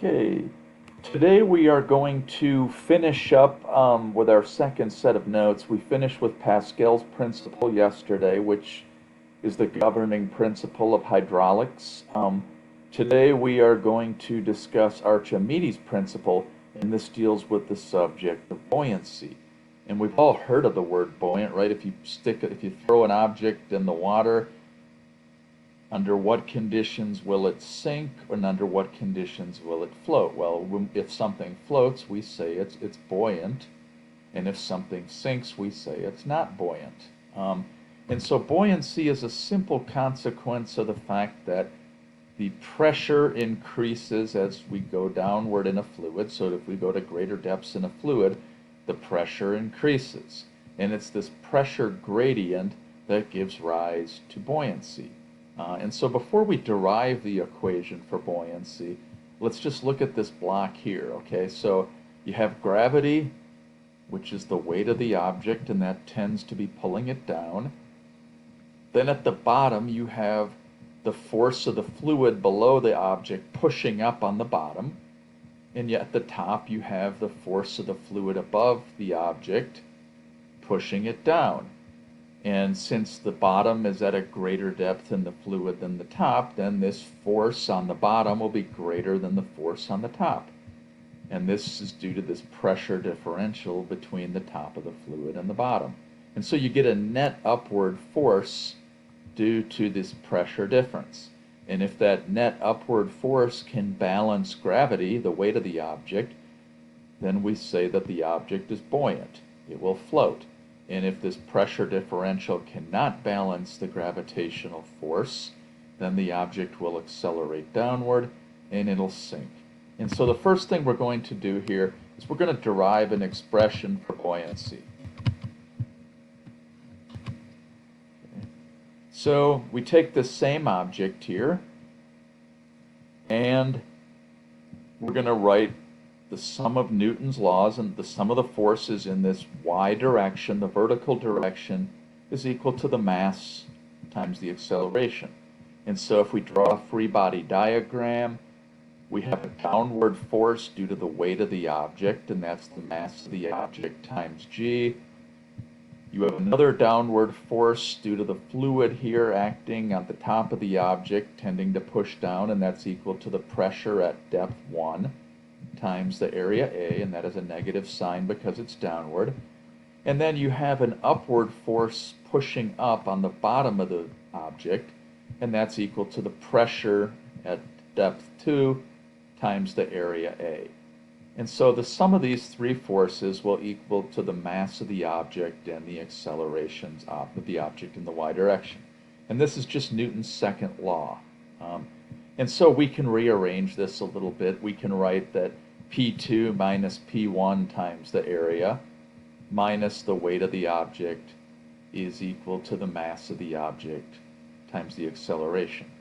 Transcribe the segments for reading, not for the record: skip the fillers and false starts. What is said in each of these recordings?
Okay, today we are going to finish up with our second set of notes. We finished with Pascal's principle yesterday, which is the governing principle of hydraulics. Today we are going to discuss Archimedes' principle, and this deals with the subject of buoyancy. And we've all heard of the word buoyant, right? If you throw an object in the water, under what conditions will it sink and under what conditions will it float? Well, if something floats, we say it's buoyant, and if something sinks, we say it's not buoyant. And so buoyancy is a simple consequence of the fact that the pressure increases as we go downward in a fluid. So if we go to greater depths in a fluid, the pressure increases. And it's this pressure gradient that gives rise to buoyancy. And so before we derive the equation for buoyancy, let's just look at this block here, okay? So you have gravity, which is the weight of the object, and that tends to be pulling it down. Then at the bottom, you have the force of the fluid below the object pushing up on the bottom. And yet at the top, you have the force of the fluid above the object pushing it down. And since the bottom is at a greater depth in the fluid than the top, then this force on the bottom will be greater than the force on the top. And this is due to this pressure differential between the top of the fluid and the bottom. And so you get a net upward force due to this pressure difference. And if that net upward force can balance gravity, the weight of the object, then we say that the object is buoyant. It will float. And if this pressure differential cannot balance the gravitational force, then the object will accelerate downward and it'll sink. And so the first thing we're going to do here is we're going to derive an expression for buoyancy. Okay. So we take the same object here and we're going to write the sum of Newton's laws and the sum of the forces in this y direction, the vertical direction, is equal to the mass times the acceleration. And so if we draw a free body diagram, we have a downward force due to the weight of the object, and that's the mass of the object times g. You have another downward force due to the fluid here acting on the top of the object, tending to push down, and that's equal to the pressure at depth 1 times the area A, and that is a negative sign because it's downward. And then you have an upward force pushing up on the bottom of the object, and that's equal to the pressure at depth 2 times the area A. And so the sum of these three forces will equal to the mass of the object and the accelerations of the object in the y direction. And this is just Newton's second law. And so we can rearrange this a little bit. We can write that P2 minus P1 times the area minus the weight of the object is equal to the mass of the object times the acceleration.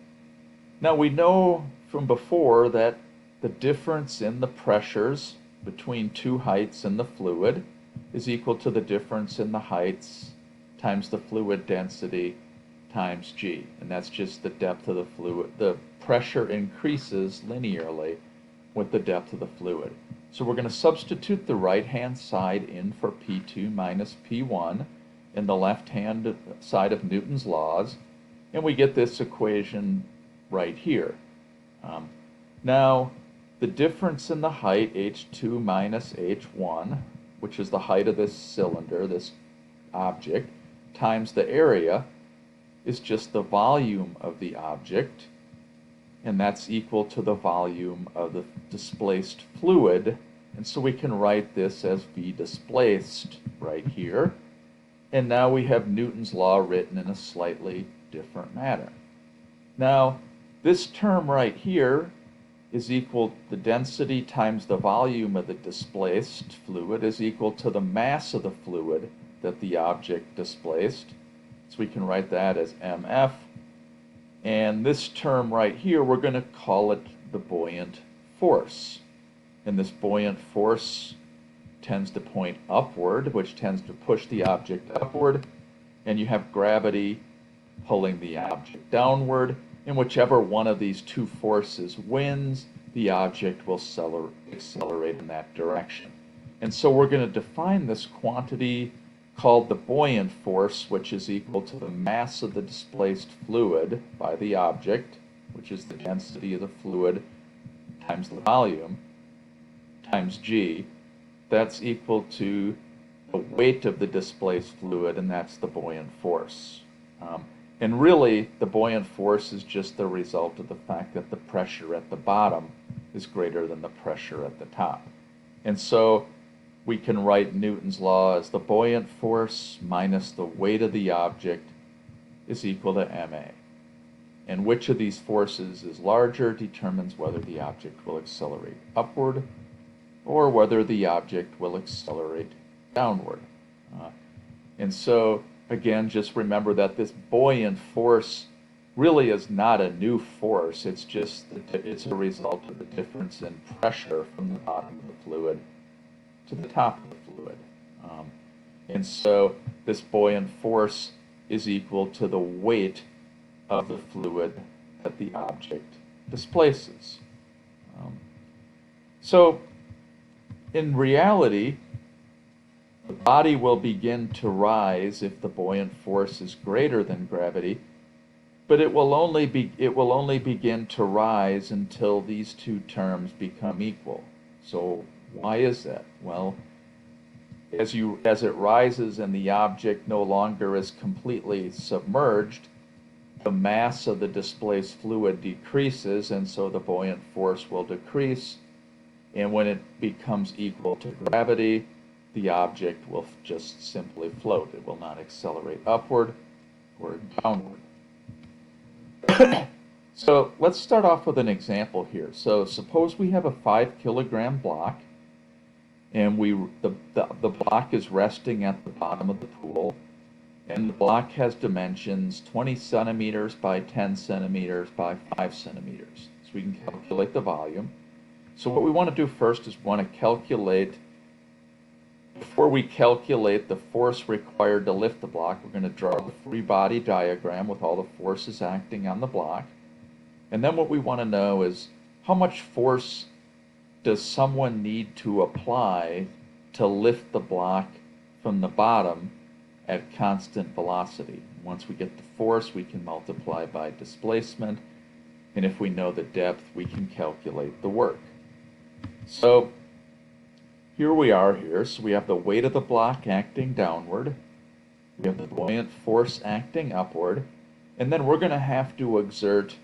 Now we know from before that the difference in the pressures between two heights in the fluid is equal to the difference in the heights times the fluid density times g. And that's just the depth of the fluid. The pressure increases linearly with the depth of the fluid. So we're going to substitute the right-hand side in for P2 minus P1 in the left-hand side of Newton's laws, and we get this equation right here. Now, the difference in the height, h2 minus h1, which is the height of this cylinder, this object, times the area, is just the volume of the object, and that's equal to the volume of the displaced fluid. And so we can write this as V displaced right here. And now we have Newton's law written in a slightly different manner. Now, this term right here is equal, the density times the volume of the displaced fluid is equal to the mass of the fluid that the object displaced. So we can write that as mf. And this term right here, we're going to call it the buoyant force. And this buoyant force tends to point upward, which tends to push the object upward. And you have gravity pulling the object downward. And whichever one of these two forces wins, the object will accelerate in that direction. And so we're going to define this quantity called the buoyant force, which is equal to the mass of the displaced fluid by the object, which is the density of the fluid times the volume, times g. That's equal to the weight of the displaced fluid, and that's the buoyant force. And really, the buoyant force is just the result of the fact that the pressure at the bottom is greater than the pressure at the top. And so we can write Newton's law as the buoyant force minus the weight of the object is equal to ma. And which of these forces is larger determines whether the object will accelerate upward or whether the object will accelerate downward. And so, again, just remember that this buoyant force really is not a new force. It's just it's a result of the difference in pressure from the bottom of the fluid to the top of the fluid. And so this buoyant force is equal to the weight of the fluid that the object displaces. So in reality, the body will begin to rise if the buoyant force is greater than gravity, but it will only begin to rise until these two terms become equal. So why is that? Well, as it rises and the object no longer is completely submerged, the mass of the displaced fluid decreases, and so the buoyant force will decrease. And when it becomes equal to gravity, the object will just simply float. It will not accelerate upward or downward. So let's start off with an example here. So suppose we have a 5-kilogram block, and the block is resting at the bottom of the pool, and the block has dimensions 20 centimeters by 10 centimeters by 5 centimeters. So we can calculate the volume. So what we want to do first is want to calculate, before we calculate the force required to lift the block, we're going to draw the free body diagram with all the forces acting on the block. And then what we want to know is how much force does someone need to apply to lift the block from the bottom at constant velocity. Once we get the force, we can multiply by displacement, and if we know the depth, we can calculate the work. So here we are here. So we have the weight of the block acting downward, we have the buoyant force acting upward, and then we're going to have to exert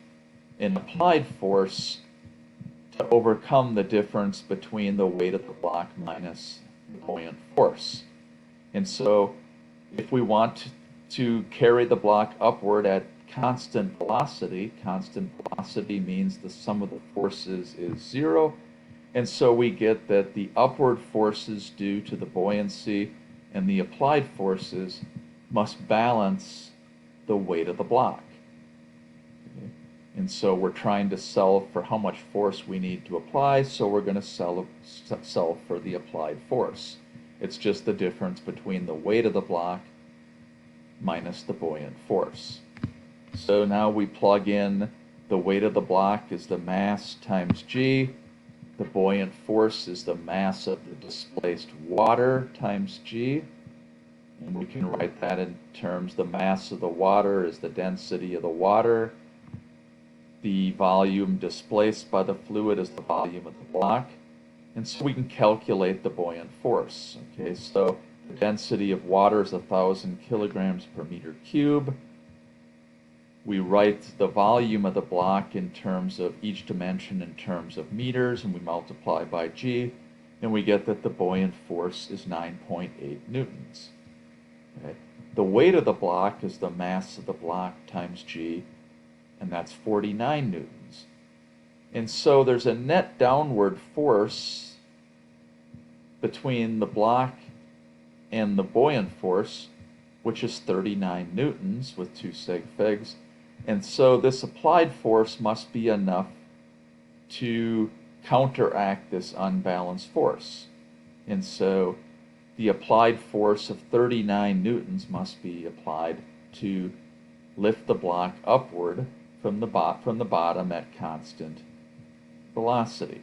an applied force to overcome the difference between the weight of the block minus the buoyant force. And so if we want to carry the block upward at constant velocity means the sum of the forces is 0, and so we get that the upward forces due to the buoyancy and the applied forces must balance the weight of the block. Okay? And so we're trying to solve for how much force we need to apply, so we're going to solve for the applied force. It's just the difference between the weight of the block minus the buoyant force. So now we plug in the weight of the block is the mass times g. The buoyant force is the mass of the displaced water times g. And we can write that in terms, the mass of the water is the density of the water. The volume displaced by the fluid is the volume of the block. And so we can calculate the buoyant force. Okay, so the density of water is 1,000 kilograms per meter cube. We write the volume of the block in terms of each dimension in terms of meters, and we multiply by g, and we get that the buoyant force is 9.8 newtons. Okay. The weight of the block is the mass of the block times g, and that's 49 newtons. And so there's a net downward force between the block and the buoyant force, which is 39 newtons with 2 sig figs. And so this applied force must be enough to counteract this unbalanced force. And so the applied force of 39 newtons must be applied to lift the block upward from the bottom at constant velocity.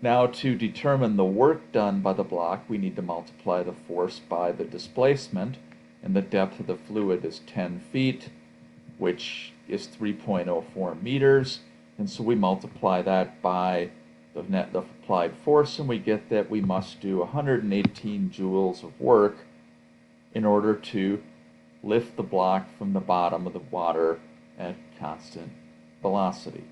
Now, to determine the work done by the block, we need to multiply the force by the displacement, and the depth of the fluid is 10 feet, which is 3.04 meters, and so we multiply that by the net applied force, and we get that we must do 118 joules of work in order to lift the block from the bottom of the water at constant velocity.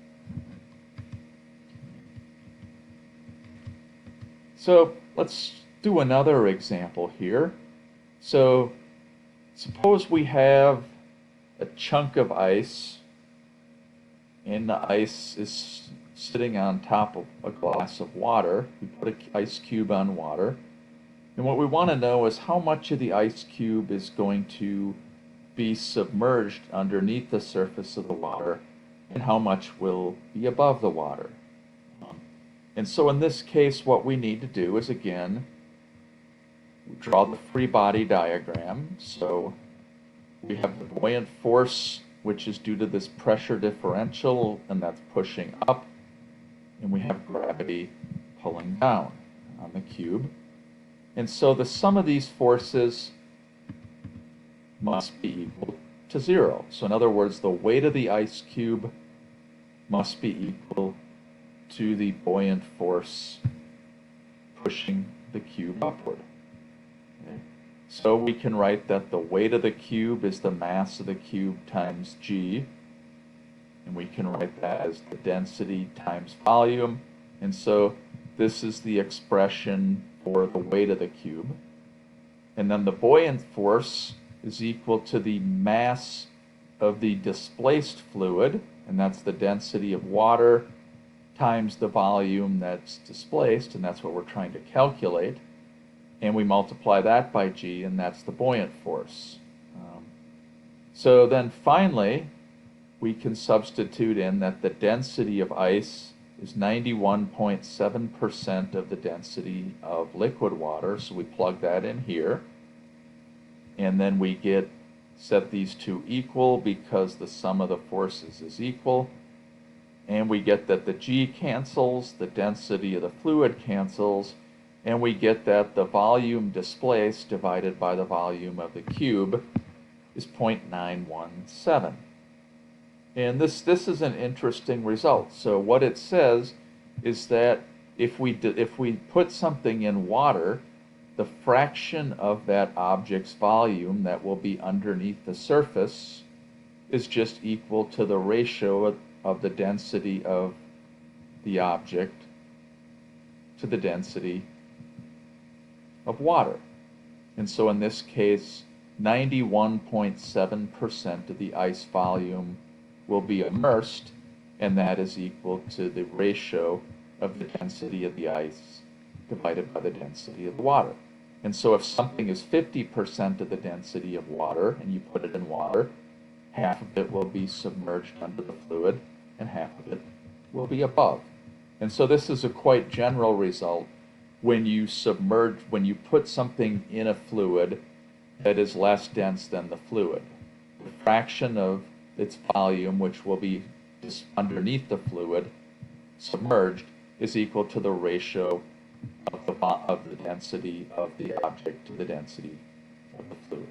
So let's do another example here. So suppose we have a chunk of ice, and the ice is sitting on top of a glass of water. We put an ice cube on water, and what we want to know is how much of the ice cube is going to be submerged underneath the surface of the water, and how much will be above the water. And so in this case, what we need to do is, again, draw the free body diagram. So we have the buoyant force, which is due to this pressure differential, and that's pushing up. And we have gravity pulling down on the cube. And so the sum of these forces must be equal to 0. So in other words, the weight of the ice cube must be equal to the buoyant force pushing the cube upward. Okay. So we can write that the weight of the cube is the mass of the cube times g, and we can write that as the density times volume, and so this is the expression for the weight of the cube. And then the buoyant force is equal to the mass of the displaced fluid, and that's the density of water times the volume that's displaced, and that's what we're trying to calculate. And we multiply that by g, and that's the buoyant force. So then finally, we can substitute in that the density of ice is 91.7% of the density of liquid water, so we plug that in here. And then we set these two equal because the sum of the forces is equal. And we get that the g cancels, the density of the fluid cancels, and we get that the volume displaced divided by the volume of the cube is 0.917. And this is an interesting result. So what it says is that if we put something in water, the fraction of that object's volume that will be underneath the surface is just equal to the ratio of the density of the object to the density of water. And so in this case, 91.7% of the ice volume will be immersed, and that is equal to the ratio of the density of the ice divided by the density of the water. And so if something is 50% of the density of water, and you put it in water, half of it will be submerged under the fluid, and half of it will be above. And so this is a quite general result when you put something in a fluid that is less dense than the fluid. The fraction of its volume, which will be underneath the fluid, submerged, is equal to the ratio of the density of the object to the density of the fluid.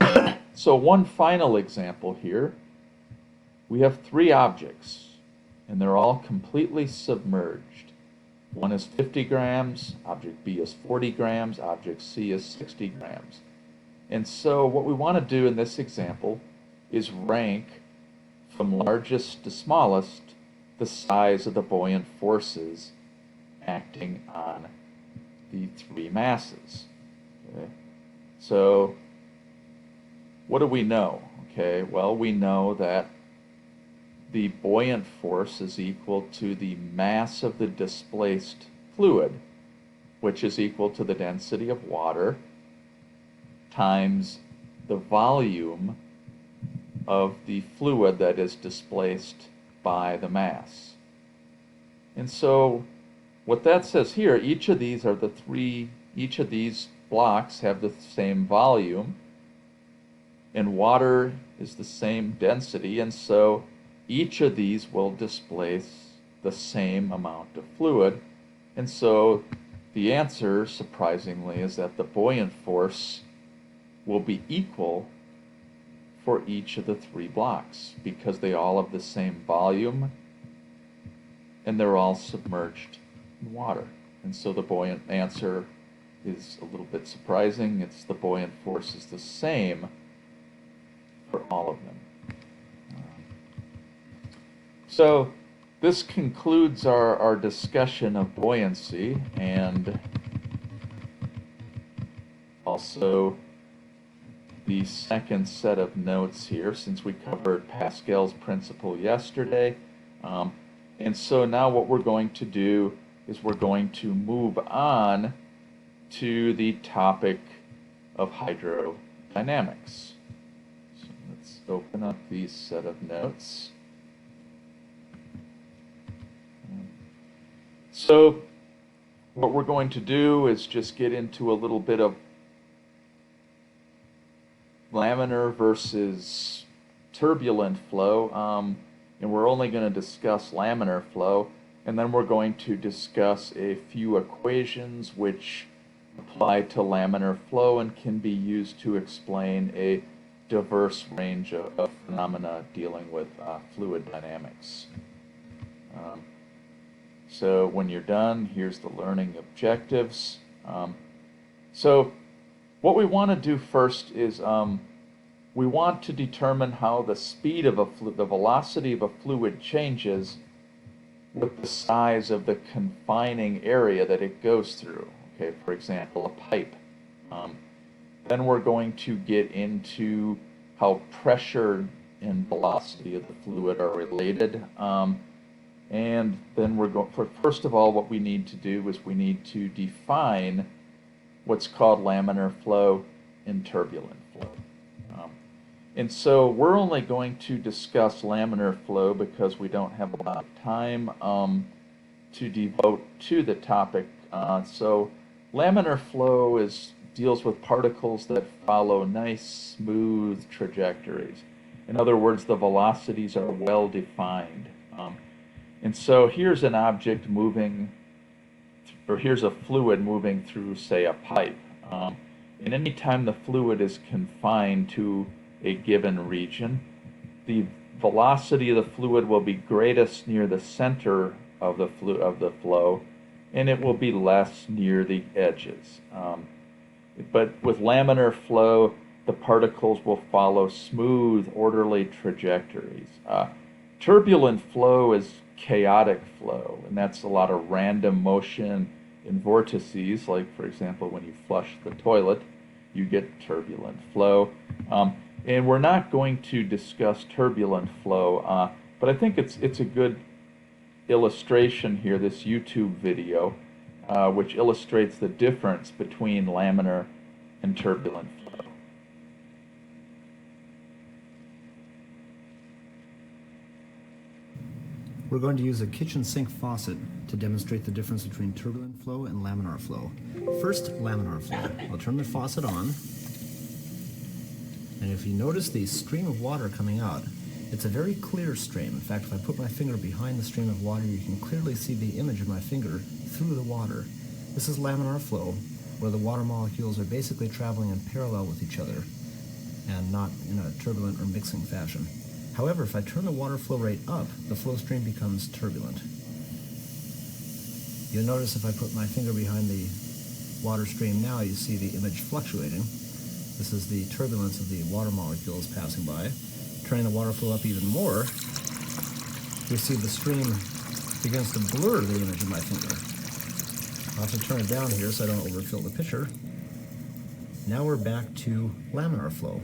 Okay. So one final example here. We have three objects, and they're all completely submerged. One is 50 grams, object B is 40 grams, object C is 60 grams. And so what we want to do in this example is rank from largest to smallest the size of the buoyant forces acting on the three masses. Okay? So what do we know? Okay, well, we know that the buoyant force is equal to the mass of the displaced fluid, which is equal to the density of water times the volume of the fluid that is displaced by the mass. And so what that says here, each of these blocks have the same volume, and water is the same density, and so each of these will displace the same amount of fluid. And so the answer, surprisingly, is that the buoyant force will be equal for each of the three blocks because they all have the same volume and they're all submerged in water. And so the buoyant answer is a little bit surprising. It's the buoyant force is the same for all of them. So this concludes our discussion of buoyancy, and also the second set of notes here, since we covered Pascal's principle yesterday. And so now what we're going to do is we're going to move on to the topic of hydrodynamics. So let's open up the set of notes. So what we're going to do is just get into a little bit of laminar versus turbulent flow, and we're only going to discuss laminar flow, and then we're going to discuss a few equations which apply to laminar flow and can be used to explain a diverse range of phenomena dealing with fluid dynamics. So when you're done, here's the learning objectives. So what we want to do first is we want to determine how the speed of the velocity of a fluid changes with the size of the confining area that it goes through. Okay, for example, a pipe. Then we're going to get into how pressure and velocity of the fluid are related. And then we're going for, first of all, what we need to do is we need to define what's called laminar flow and turbulent flow. And so we're only going to discuss laminar flow because we don't have a lot of time to devote to the topic. So laminar flow deals with particles that follow nice, smooth trajectories. In other words, the velocities are well defined. And so here's an object moving, or here's a fluid moving through, say, a pipe. And any time the fluid is confined to a given region, the velocity of the fluid will be greatest near the center of the flow, and it will be less near the edges. But with laminar flow, the particles will follow smooth, orderly trajectories. Turbulent flow is chaotic flow, and that's a lot of random motion in vortices, like, for example, when you flush the toilet, you get turbulent flow. And we're not going to discuss turbulent flow, but I think it's a good illustration here, this YouTube video, which illustrates the difference between laminar and turbulent flow. We're going to use a kitchen sink faucet to demonstrate the difference between turbulent flow and laminar flow. First, laminar flow. I'll turn the faucet on, and if you notice the stream of water coming out, it's a very clear stream. In fact, if I put my finger behind the stream of water, you can clearly see the image of my finger through the water. This is laminar flow, where the water molecules are basically traveling in parallel with each other and not in a turbulent or mixing fashion. However, if I turn the water flow rate up, the flow stream becomes turbulent. You'll notice if I put my finger behind the water stream now, you see the image fluctuating. This is the turbulence of the water molecules passing by. Turning the water flow up even more, you see the stream begins to blur the image of my finger. I'll have to turn it down here so I don't overfill the picture. Now we're back to laminar flow.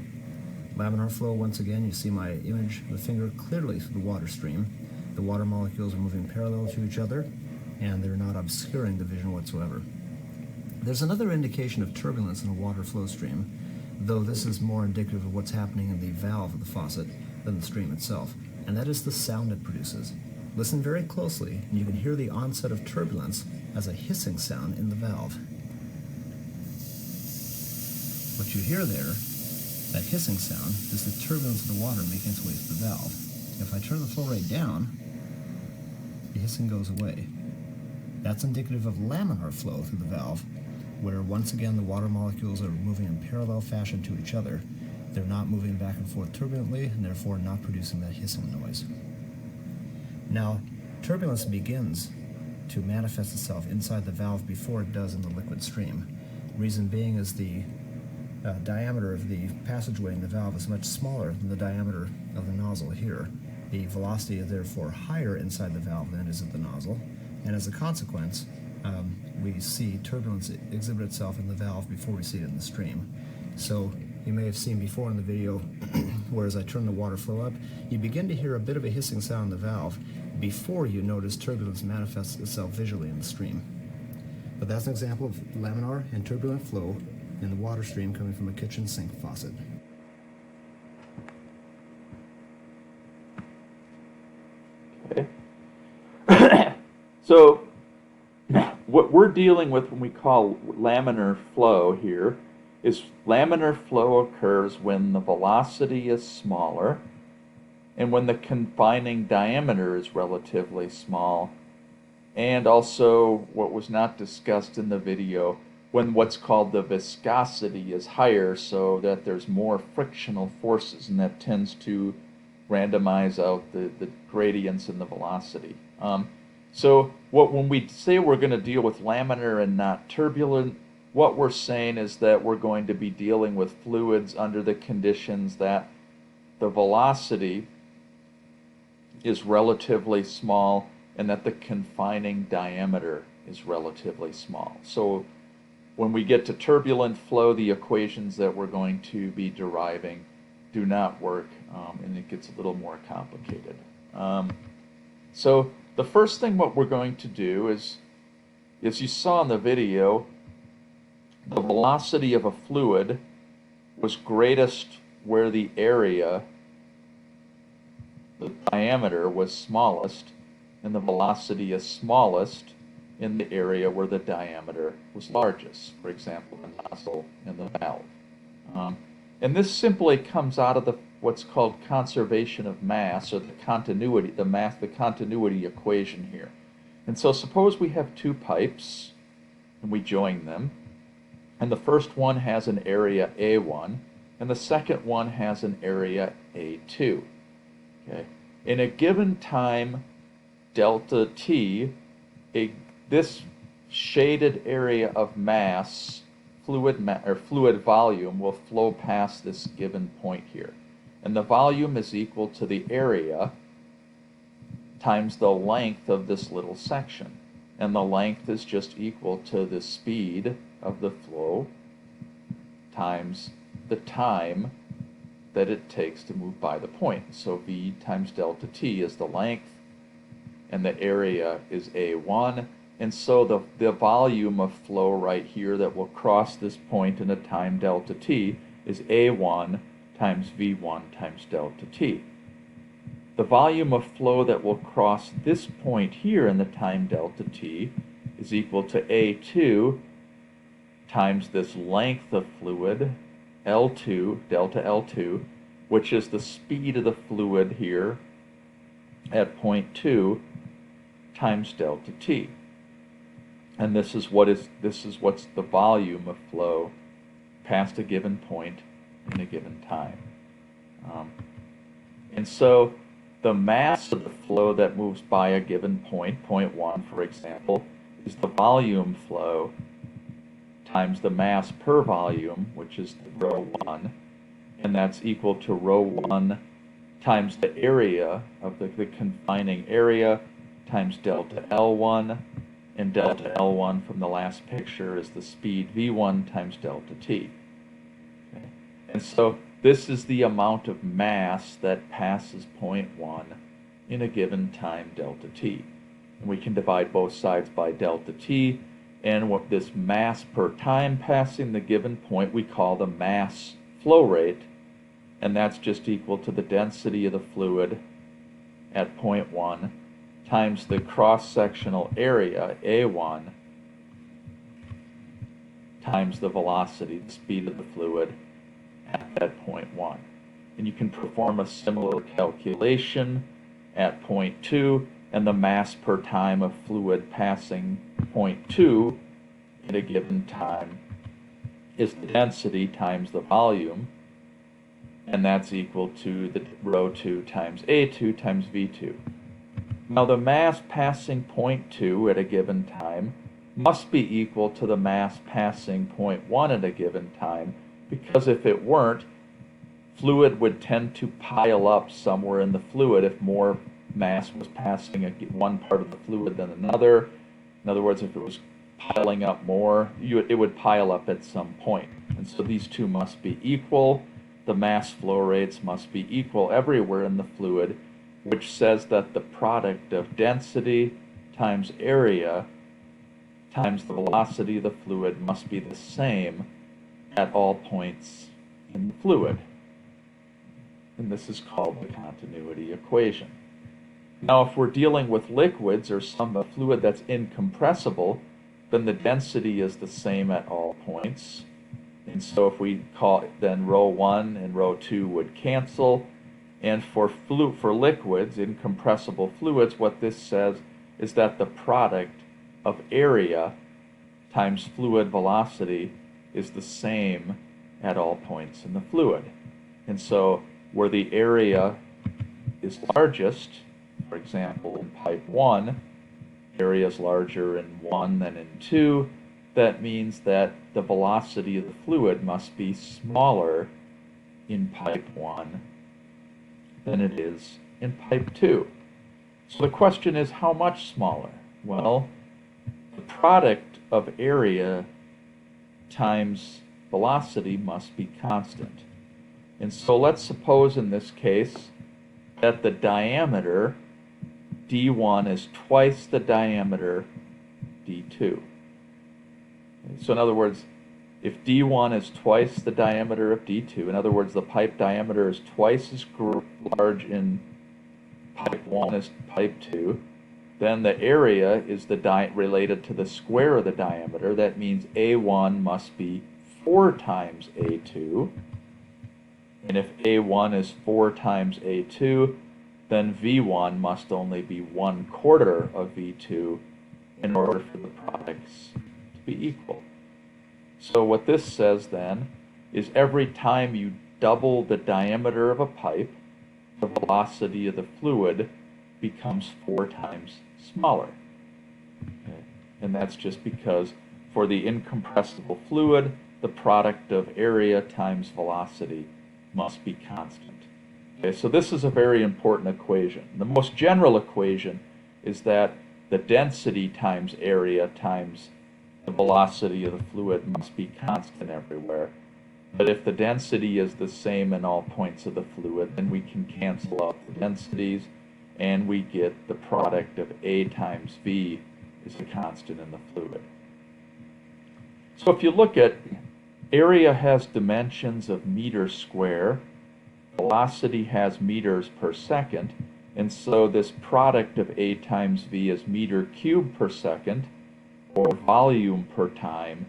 Laminar flow, once again, you see my image of the finger clearly through the water stream. The water molecules are moving parallel to each other, and they're not obscuring the vision whatsoever. There's another indication of turbulence in a water flow stream, though this is more indicative of what's happening in the valve of the faucet than the stream itself, and that is the sound it produces. Listen very closely, and you can hear the onset of turbulence as a hissing sound in the valve. What you hear there That hissing sound is the turbulence of the water making its way to the valve. If I turn the flow rate down, the hissing goes away. That's indicative of laminar flow through the valve, where once again the water molecules are moving in parallel fashion to each other. They're not moving back and forth turbulently, and therefore not producing that hissing noise. Now, turbulence begins to manifest itself inside the valve before it does in the liquid stream. Reason being is the diameter of the passageway in the valve is much smaller than the diameter of the nozzle here. The velocity is therefore higher inside the valve than it is at the nozzle, and as a consequence, we see turbulence exhibit itself in the valve before we see it in the stream. So you may have seen before in the video where as I turn the water flow up, you begin to hear a bit of a hissing sound in the valve before you notice turbulence manifests itself visually in the stream. But that's an example of laminar and turbulent flow in the water stream coming from a kitchen sink faucet. Okay. So what we're dealing with when we call laminar flow here is laminar flow occurs when the velocity is smaller and when the confining diameter is relatively small, and also what was not discussed in the video, when what's called the viscosity is higher, so that there's more frictional forces, and that tends to randomize out the gradients in the velocity. So when we say we're going to deal with laminar and not turbulent, what we're saying is that we're going to be dealing with fluids under the conditions that the velocity is relatively small and that the confining diameter is relatively small. So when we get to turbulent flow, the equations that we're going to be deriving do not work, and it gets a little more complicated. So the first thing what we're going to do is, as you saw in the video, the velocity of a fluid was greatest where the area, the diameter, was smallest, and the velocity is smallest in the area where the diameter was largest, for example, the nozzle and the valve. And this simply comes out of what's called conservation of mass, or the continuity equation here. And so suppose we have two pipes and we join them, and the first one has an area A1 and the second one has an area A2. Okay? In a given time delta t, this shaded area of mass, fluid volume, will flow past this given point here. And the volume is equal to the area times the length of this little section. And the length is just equal to the speed of the flow times the time that it takes to move by the point. So V times delta t is the length, and the area is A1. And so the volume of flow right here that will cross this point in a time delta t is A1 times V1 times delta t. The volume of flow that will cross this point here in the time delta t is equal to A2 times this length of fluid, L2, delta L2, which is the speed of the fluid here at point 2 times delta t. And this is what's the volume of flow past a given point in a given time. And so the mass of the flow that moves by a given point, point 1 for example, is the volume flow times the mass per volume, which is rho 1, and that's equal to rho 1 times the area of the confining area times delta L1, and delta L1 from the last picture is the speed V1 times delta t. Okay. And so this is the amount of mass that passes point 1 in a given time delta t. And we can divide both sides by delta t, and what this mass per time passing the given point we call the mass flow rate, and that's just equal to the density of the fluid at point 1 times the cross-sectional area, A1, times the velocity, the speed of the fluid, at that point 1. And you can perform a similar calculation at point 2, and the mass per time of fluid passing point 2 at a given time is the density times the volume, and that's equal to the rho 2 times A2 times V2. Now the mass passing point 2 at a given time must be equal to the mass passing point 1 at a given time, because if it weren't, fluid would tend to pile up somewhere in the fluid if more mass was passing one part of the fluid than another. In other words, if it was piling up more, it would pile up at some point. And so these two must be equal. The mass flow rates must be equal everywhere in the fluid, which says that the product of density times area times the velocity of the fluid must be the same at all points in the fluid. And this is called the continuity equation. Now, if we're dealing with liquids or some fluid that's incompressible, then the density is the same at all points. And so if we call it, then rho 1 and rho 2 would cancel. And for liquids, incompressible fluids, what this says is that the product of area times fluid velocity is the same at all points in the fluid. And so where the area is largest, for example, in pipe 1, area is larger in 1 than in 2, that means that the velocity of the fluid must be smaller in pipe 1 than it is in pipe 2. So the question is, how much smaller? Well, the product of area times velocity must be constant. And so let's suppose in this case that the diameter d1 is twice the diameter d2. So in other words, if d1 is twice the diameter of d2, in other words, the pipe diameter is twice as large in pipe 1 as pipe 2, then the area is related to the square of the diameter. That means A1 must be 4 times A2. And if A1 is 4 times A2, then V1 must only be 1/4 of V2 in order for the products to be equal. So what this says then is every time you double the diameter of a pipe, the velocity of the fluid becomes 4 times smaller. Okay? And that's just because for the incompressible fluid, the product of area times velocity must be constant. Okay, so this is a very important equation. The most general equation is that the density times area times the velocity of the fluid must be constant everywhere. But if the density is the same in all points of the fluid, then we can cancel out the densities, and we get the product of A times V is a constant in the fluid. So if you look at area has dimensions of meters square, velocity has meters per second, and so this product of A times V is meter cubed per second, or volume per time,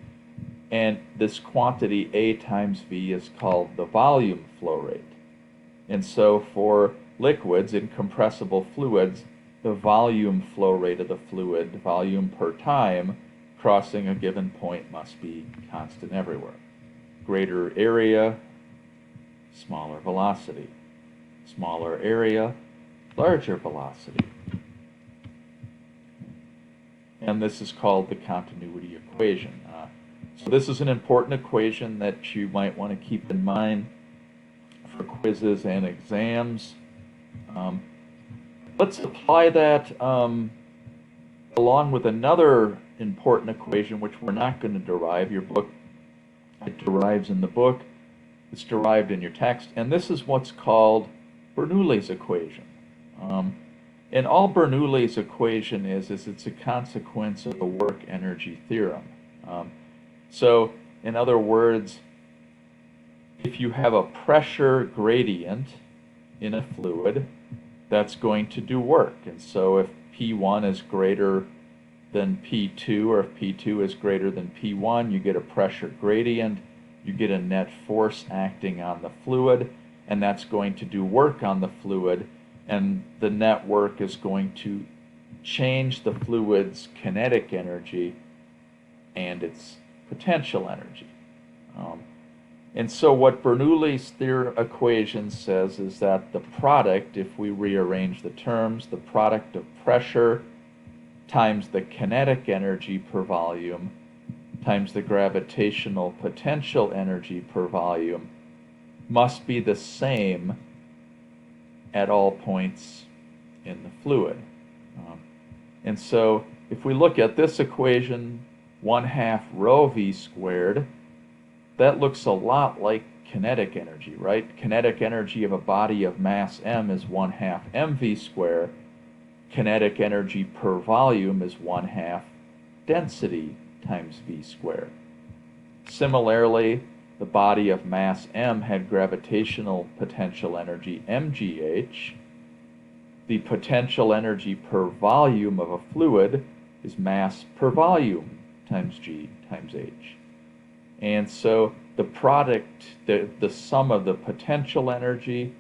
and this quantity A times V is called the volume flow rate. And so for liquids, incompressible fluids, the volume flow rate of the fluid, volume per time, crossing a given point must be constant everywhere. Greater area, smaller velocity. Smaller area, larger velocity. And this is called the continuity equation. So this is an important equation that you might want to keep in mind for quizzes and exams. Let's apply that along with another important equation, which we're not going to derive. It derives in the book. It's derived in your text. And this is what's called Bernoulli's equation. And all Bernoulli's equation is it's a consequence of the work-energy theorem. So, in other words, if you have a pressure gradient in a fluid, that's going to do work. And so if P1 is greater than P2, or if P2 is greater than P1, you get a pressure gradient. you get a net force acting on the fluid, and that's going to do work on the fluid, and the net work is going to change the fluid's kinetic energy and its potential energy. And so what Bernoulli's equation says is that the product, if we rearrange the terms, the product of pressure times the kinetic energy per volume times the gravitational potential energy per volume must be the same at all points in the fluid. And so if we look at this equation, 1/2 rho v squared, that looks a lot like kinetic energy, right? Kinetic energy of a body of mass m is 1/2 mv squared. Kinetic energy per volume is 1/2 density times v squared. Similarly, the body of mass m had gravitational potential energy mgh. The potential energy per volume of a fluid is mass per volume times g times h. And so the product, the sum of the potential energy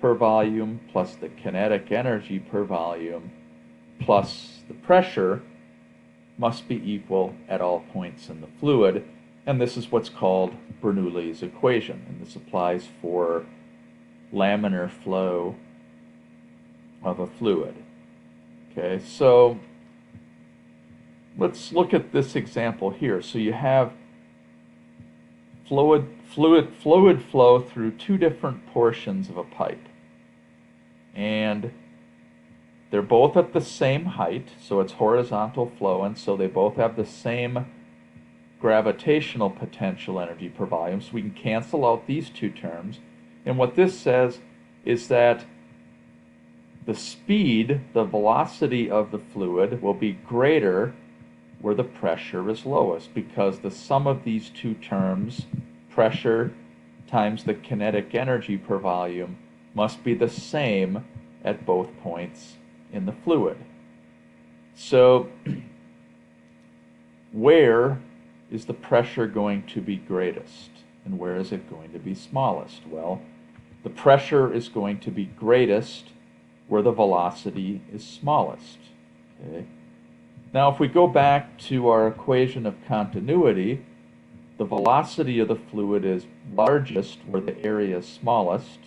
per volume plus the kinetic energy per volume plus the pressure must be equal at all points in the fluid. And this is what's called Bernoulli's equation. And this applies for laminar flow of a fluid. Okay, so let's look at this example here. So you have fluid flow through two different portions of a pipe. And they're both at the same height, so it's horizontal flow, and so they both have the same gravitational potential energy per volume, so we can cancel out these two terms. And what this says is that the speed, the velocity of the fluid will be greater where the pressure is lowest, because the sum of these two terms, pressure times the kinetic energy per volume, must be the same at both points in the fluid. So where is the pressure going to be greatest, and where is it going to be smallest? Well, the pressure is going to be greatest where the velocity is smallest. Okay? Now, if we go back to our equation of continuity, the velocity of the fluid is largest where the area is smallest,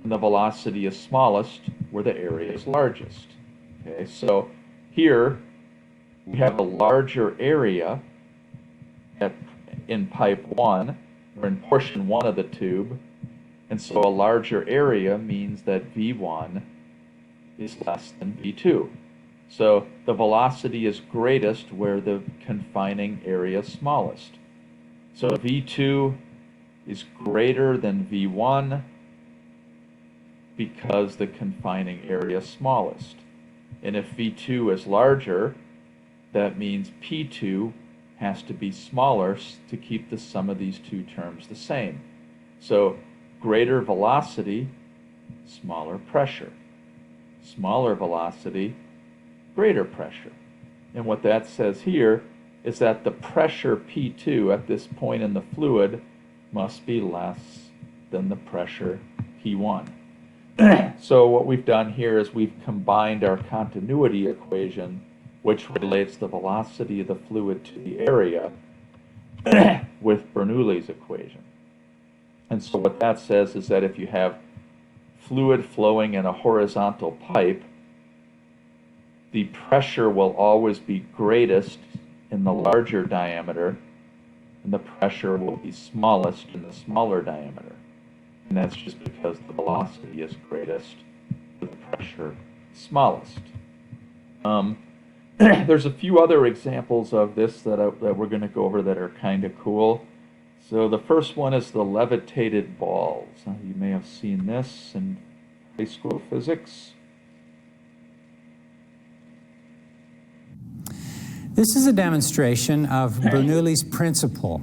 and the velocity is smallest where the area is largest. Okay, so here we have a larger area in pipe 1, or in portion 1 of the tube, and so a larger area means that V1 is less than V2. So the velocity is greatest where the confining area is smallest. So V2 is greater than V1 because the confining area is smallest. And if V2 is larger, that means P2 has to be smaller to keep the sum of these two terms the same. So greater velocity, smaller pressure. Smaller velocity, greater pressure. And what that says here is that the pressure P2 at this point in the fluid must be less than the pressure P1. So what we've done here is we've combined our continuity equation, which relates the velocity of the fluid to the area, with Bernoulli's equation. And so what that says is that if you have fluid flowing in a horizontal pipe, the pressure will always be greatest in the larger diameter, and the pressure will be smallest in the smaller diameter. And that's just because the velocity is greatest, the pressure smallest. There's a few other examples of this that we're going to go over that are kind of cool. So the first one is the levitated balls. You may have seen this in high school physics. This is a demonstration of Bernoulli's principle.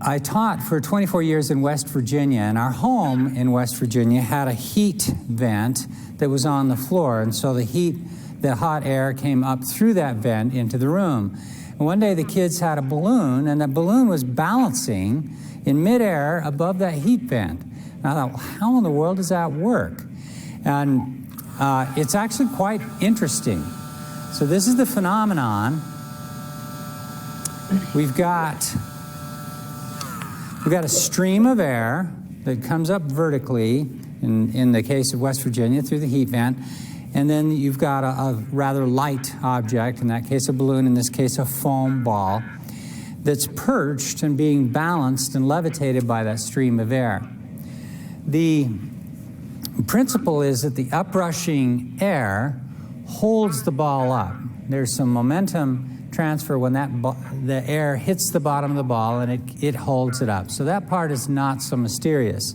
I taught for 24 years in West Virginia, and our home in West Virginia had a heat vent that was on the floor, and so the hot air came up through that vent into the room. And one day the kids had a balloon, and that balloon was balancing in midair above that heat vent. And I thought, well, how in the world does that work? And it's actually quite interesting. So this is the phenomenon. We've got a stream of air that comes up vertically, in the case of West Virginia, through the heat vent. And then you've got a rather light object, in that case a balloon, in this case a foam ball, that's perched and being balanced and levitated by that stream of air. The principle is that the uprushing air holds the ball up. There's some momentum transfer when the air hits the bottom of the ball, and it holds it up. So that part is not so mysterious.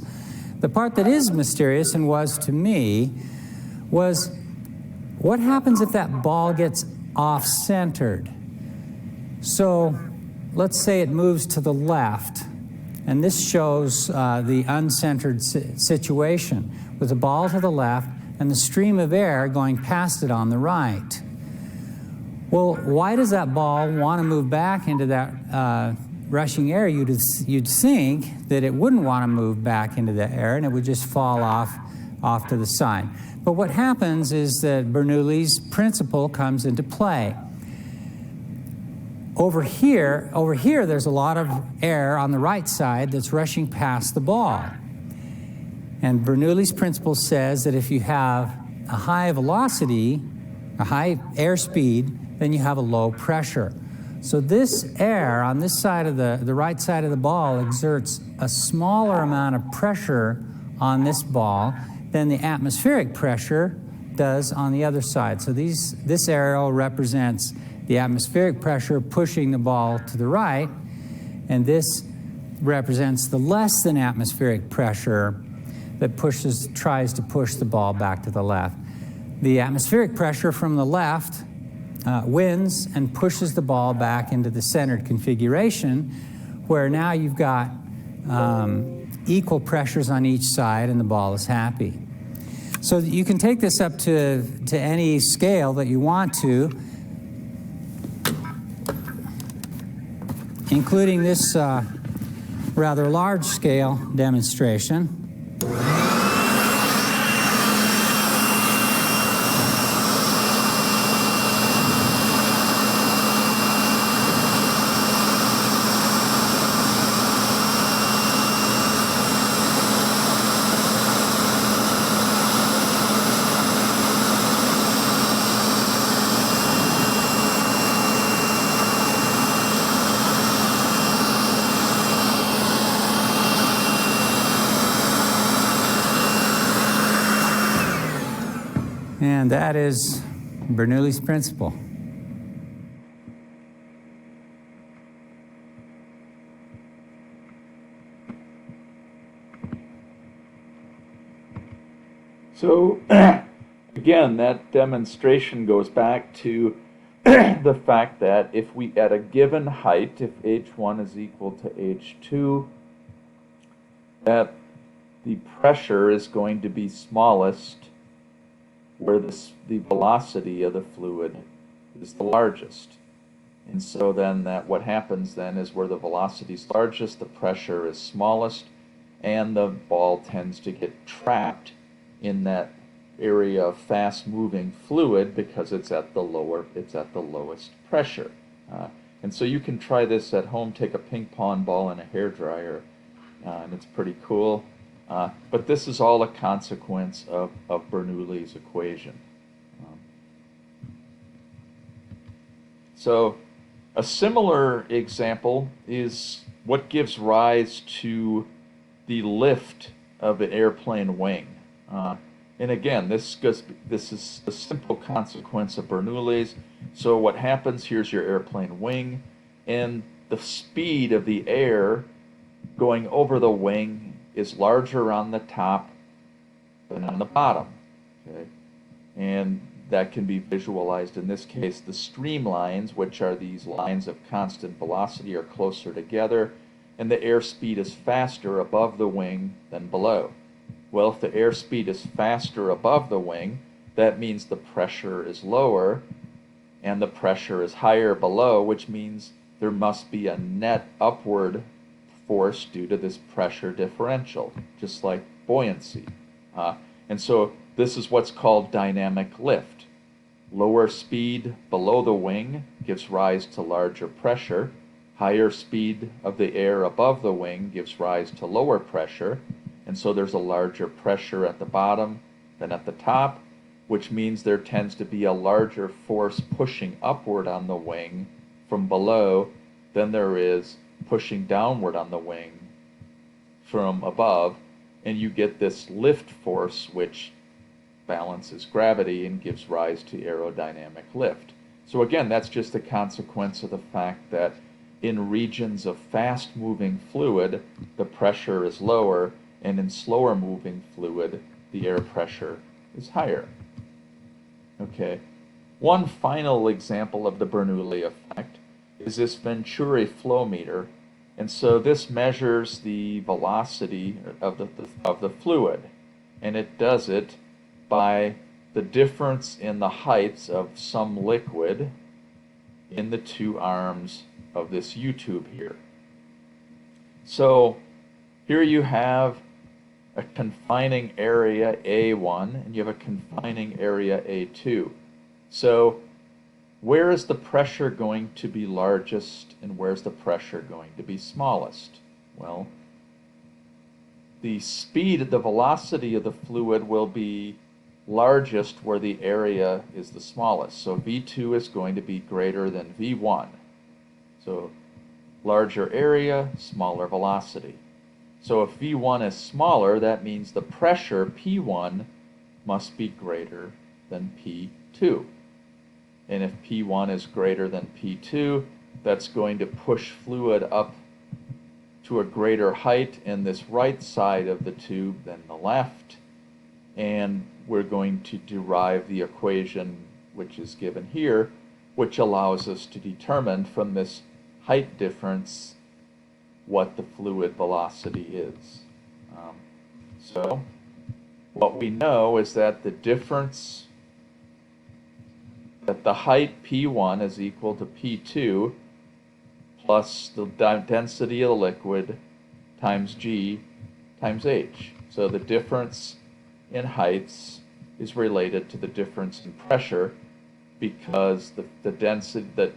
The part that is mysterious, and was to me, was what happens if that ball gets off-centered? So let's say it moves to the left, and this shows the uncentered situation with the ball to the left and the stream of air going past it on the right. Well, why does that ball want to move back into that rushing air? You'd think that it wouldn't want to move back into the air, and it would just fall off to the side. But what happens is that Bernoulli's principle comes into play. Over here, there's a lot of air on the right side that's rushing past the ball. And Bernoulli's principle says that if you have a high velocity, a high airspeed, then you have a low pressure. So this air on this side of the right side of the ball exerts a smaller amount of pressure on this ball than the atmospheric pressure does on the other side. So this arrow represents the atmospheric pressure pushing the ball to the right, and this represents the less than atmospheric pressure that tries to push the ball back to the left. The atmospheric pressure from the left wins and pushes the ball back into the centered configuration, where now you've got equal pressures on each side and the ball is happy. So you can take this up to any scale that you want to, including this rather large scale demonstration. And that is Bernoulli's principle. So, again, that demonstration goes back to the fact that if we, at a given height, if h1 is equal to h2, that the pressure is going to be smallest where the velocity of the fluid is the largest. And so then what happens then is where the velocity is largest, the pressure is smallest, and the ball tends to get trapped in that area of fast-moving fluid because it's at the lowest pressure. And so you can try this at home. Take a ping pong ball and a hairdryer, and it's pretty cool. But this is all a consequence of Bernoulli's equation. So a similar example is what gives rise to the lift of an airplane wing. And again, this is a simple consequence of Bernoulli's. So what happens, here's your airplane wing, and the speed of the air going over the wing is larger on the top than on the bottom. Okay? And that can be visualized. In this case, the streamlines, which are these lines of constant velocity, are closer together, and the airspeed is faster above the wing than below. Well, if the airspeed is faster above the wing, that means the pressure is lower, and the pressure is higher below, which means there must be a net upward force due to this pressure differential, just like buoyancy. And so this is what's called dynamic lift. Lower speed below the wing gives rise to larger pressure. Higher speed of the air above the wing gives rise to lower pressure. And so there's a larger pressure at the bottom than at the top, which means there tends to be a larger force pushing upward on the wing from below than there is pushing downward on the wing from above. And you get this lift force, which balances gravity and gives rise to aerodynamic lift. So again, that's just a consequence of the fact that in regions of fast-moving fluid, the pressure is lower, and in slower-moving fluid, the air pressure is higher. Okay. One final example of the Bernoulli effect is this Venturi flow meter. And so this measures the velocity of the fluid, and it does it by the difference in the heights of some liquid in the two arms of this U-tube here. So here you have a confining area A1 and you have a confining area A2. So where is the pressure going to be largest and where's the pressure going to be smallest? Well, the speed, the velocity of the fluid will be largest where the area is the smallest. So V2 is going to be greater than V1. So larger area, smaller velocity. So if V1 is smaller, that means the pressure P1 must be greater than P2. And if P1 is greater than P2, that's going to push fluid up to a greater height in this right side of the tube than the left. And we're going to derive the equation which is given here, which allows us to determine from this height difference what the fluid velocity is. So what we know is that the difference, that the height P1 is equal to P2 plus the density of the liquid times G times H. So the difference in heights is related to the difference in pressure because the density, the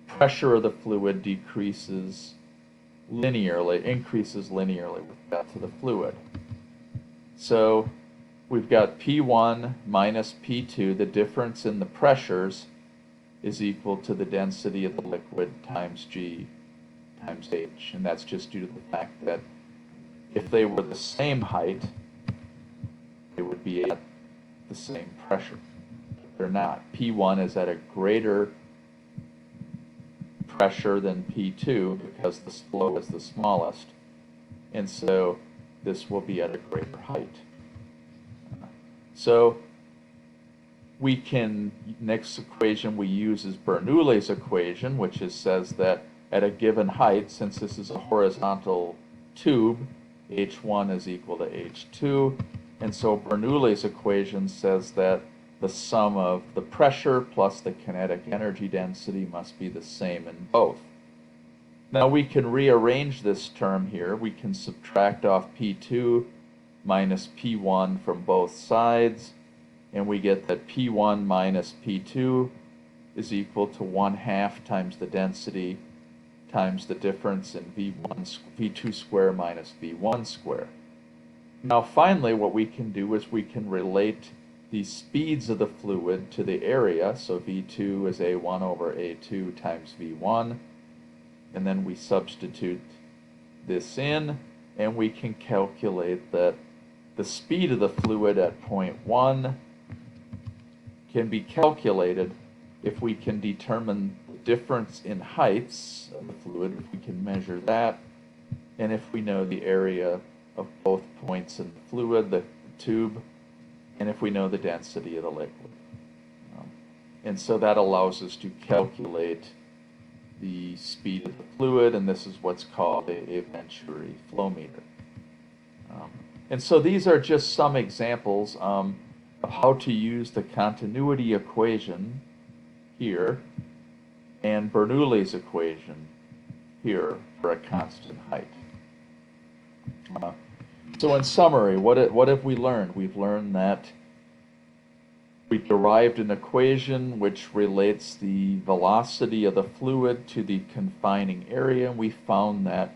pressure of the fluid increases linearly with that to the fluid. So we've got P1 minus P2, the difference in the pressures is equal to the density of the liquid times G times H. And that's just due to the fact that if they were the same height, they would be at the same pressure. But they're not. P1 is at a greater pressure than P2 because the flow is the smallest. And so this will be at a greater height. So we can, next equation we use is Bernoulli's equation, which says that at a given height, since this is a horizontal tube, H1 is equal to H2. And so Bernoulli's equation says that the sum of the pressure plus the kinetic energy density must be the same in both. Now we can rearrange this term here. We can subtract off P2 minus P1 from both sides, and we get that P1 minus P2 is equal to 1/2 times the density times the difference in V2 square minus V1 square. Now finally what we can do is we can relate the speeds of the fluid to the area. So V2 is A1 over A2 times V1. And then we substitute this in, and we can calculate that the speed of the fluid at point 1 can be calculated if we can determine the difference in heights of the fluid, if we can measure that, and if we know the area of both points in the fluid, the tube, and if we know the density of the liquid. And so that allows us to calculate the speed of the fluid, and this is what's called a Venturi flow meter. And so these are just some examples of how to use the continuity equation here, and Bernoulli's equation here for a constant height. So in summary, what have we learned? We've learned that we derived an equation which relates the velocity of the fluid to the confining area, and we found that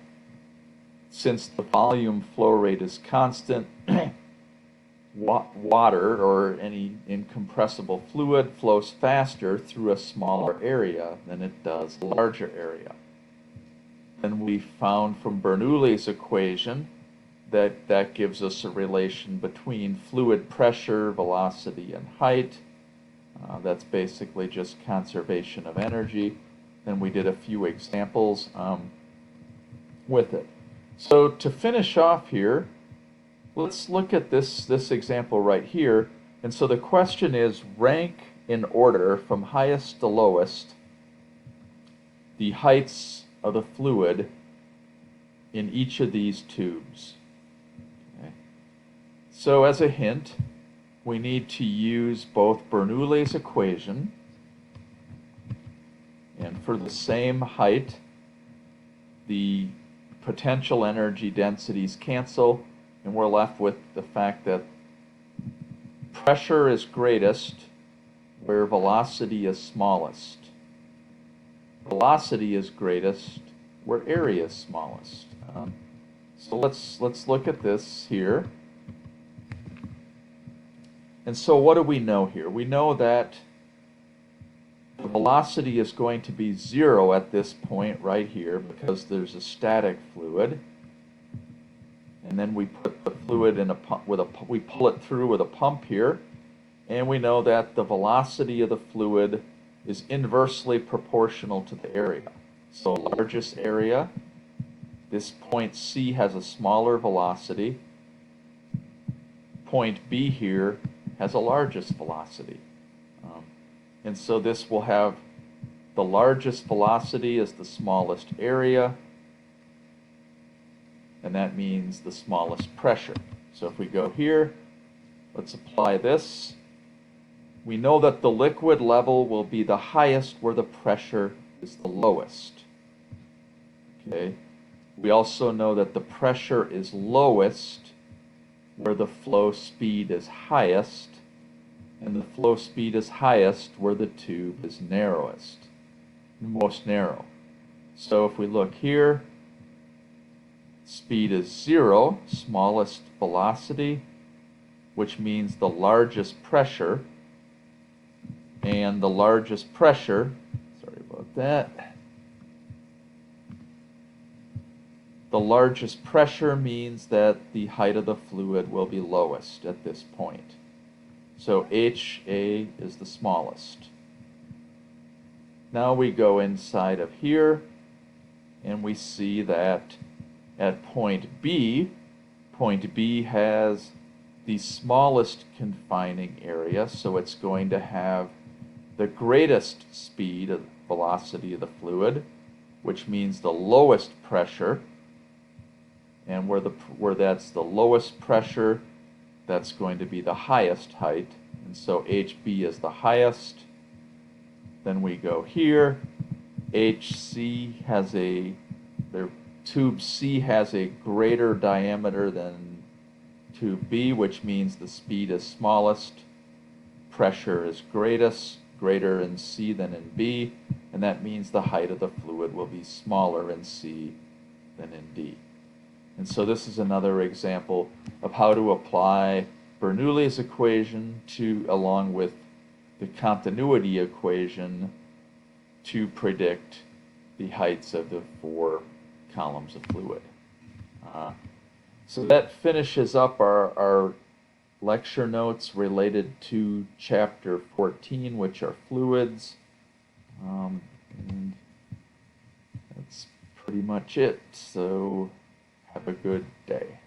since the volume flow rate is constant, water or any incompressible fluid flows faster through a smaller area than it does a larger area. And we found from Bernoulli's equation that gives us a relation between fluid pressure, velocity, and height. That's basically just conservation of energy. And we did a few examples with it. So to finish off here, let's look at this example right here. And so the question is, rank in order from highest to lowest the heights of the fluid in each of these tubes. Okay. So as a hint, we need to use both Bernoulli's equation, and for the same height, the potential energy densities cancel, and we're left with the fact that pressure is greatest where velocity is smallest. Velocity is greatest where area is smallest. So let's look at this here. And so what do we know here? We know that the velocity is going to be 0 at this point right here because there's a static fluid. And then we put the fluid in a pump we pull it through with a pump here, and we know that the velocity of the fluid is inversely proportional to the area. So largest area, this point C has a smaller velocity. Point B here has a largest velocity. And so this will have the largest velocity as the smallest area, and that means the smallest pressure. So if we go here, let's apply this. We know that the liquid level will be the highest where the pressure is the lowest. Okay. We also know that the pressure is lowest where the flow speed is highest, and the flow speed is highest where the tube is narrowest, most narrow. So if we look here, speed is 0, smallest velocity, which means the largest pressure, and the largest pressure, sorry about that, the largest pressure means that the height of the fluid will be lowest at this point. So HA is the smallest. Now we go inside of here, and we see that at point B has the smallest confining area, so it's going to have the greatest speed of velocity of the fluid, which means the lowest pressure, and where that's the lowest pressure, that's going to be the highest height, and so HB is the highest. Then we go here, HC has tube C has a greater diameter than tube B, which means the speed is smallest, pressure is greater in C than in B, and that means the height of the fluid will be smaller in C than in D. And so this is another example of how to apply Bernoulli's equation along with the continuity equation to predict the heights of the 4 columns of fluid. So that finishes up our lecture notes related to chapter 14, which are fluids. And that's pretty much it. So have a good day.